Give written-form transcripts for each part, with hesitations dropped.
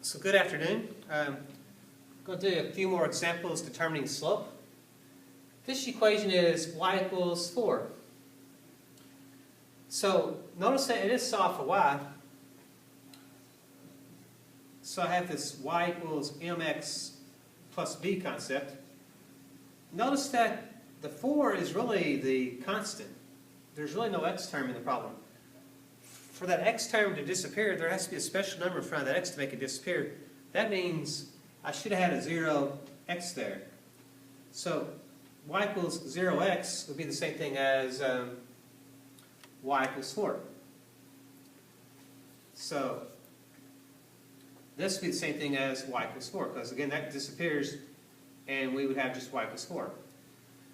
So good afternoon. I'm going to do a few more examples determining slope. This equation is y equals 4. So notice that it is solved for y. So I have this y equals mx plus b concept. Notice that the 4 is really the constant. There's really no x term in the problem. For that x term to disappear, there has to be a special number in front of that x to make it disappear. That means I should have had a 0x there. So y equals 0x would be the same thing as y equals 4. So this would be the same thing as y equals 4, because again that disappears and we would have just y equals 4.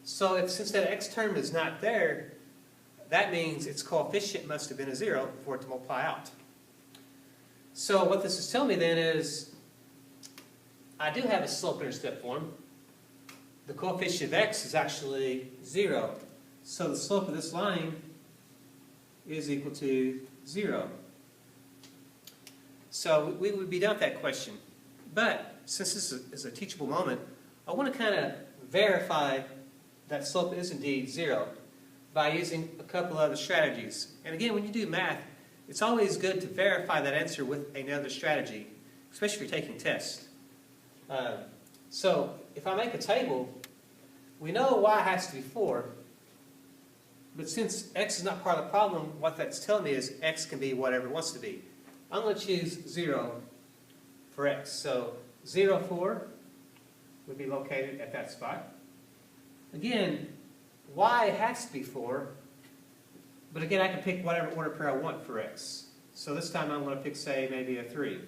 So since that x term is not there, that means its coefficient must have been a 0 for it to multiply out. So what this is telling me then is I do have a slope-intercept form. The coefficient of x is actually 0. So the slope of this line is equal to 0. So we would be done with that question. But since this is a teachable moment, I want to kind of verify that slope is indeed 0 by using a couple other strategies. And again, when you do math, it's always good to verify that answer with another strategy, especially if you're taking tests. So if I make a table, we know y has to be 4, but since x is not part of the problem, what that's telling me is x can be whatever it wants to be. I'm going to choose 0 for x. So 0, 4 would be located at that spot. Again, y has to be 4, but again I can pick whatever order pair I want for x. So this time I'm going to pick, say, maybe a 3.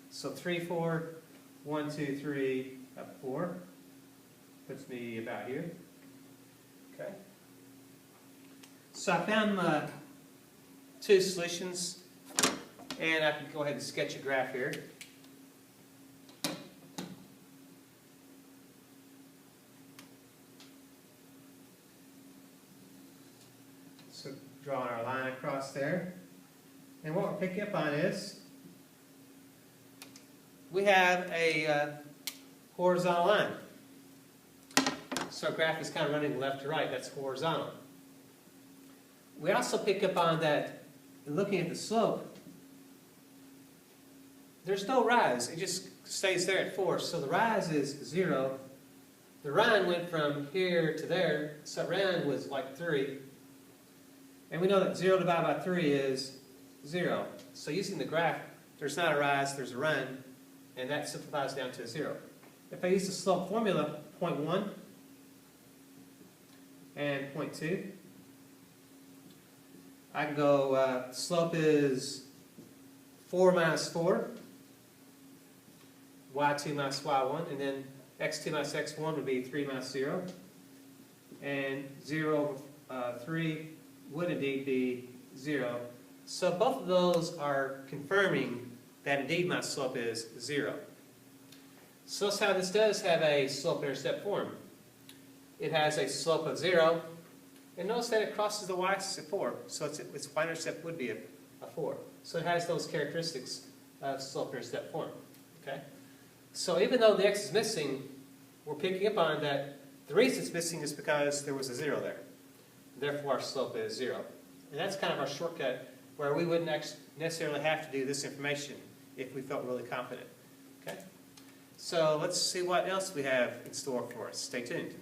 So 3, 4, 1, 2, 3, up 4. Puts me about here. Okay. So I found two solutions, and I can go ahead and sketch a graph here. So drawing our line across there. And what we're picking up on is we have a horizontal line. So our graph is kind of running left to right. That's horizontal. We also pick up on that, looking at the slope, there's no rise. It just stays there at 4. So the rise is 0. The run went from here to there. So run was like 3. And we know that 0 divided by 3 is 0. So using the graph, there's not a rise, there's a run, and that simplifies down to 0. If I use the slope formula, 0.1 and 0.2, I can go, slope is 4 minus 4, y2 minus y1, and then x2 minus x1 would be 3 minus 0, and 0 over 3 would indeed be 0. So both of those are confirming that indeed my slope is 0. So notice how this does have a slope-intercept form. It has a slope of 0, and notice that it crosses the y-axis at 4, so its y-intercept would be a 4. So it has those characteristics of slope-intercept form. Okay? So even though the x is missing, we're picking up on that the reason it's missing is because there was a 0 there. Therefore, our slope is 0. And that's kind of our shortcut where we wouldn't necessarily have to do this information if we felt really confident. Okay? So let's see what else we have in store for us. Stay tuned.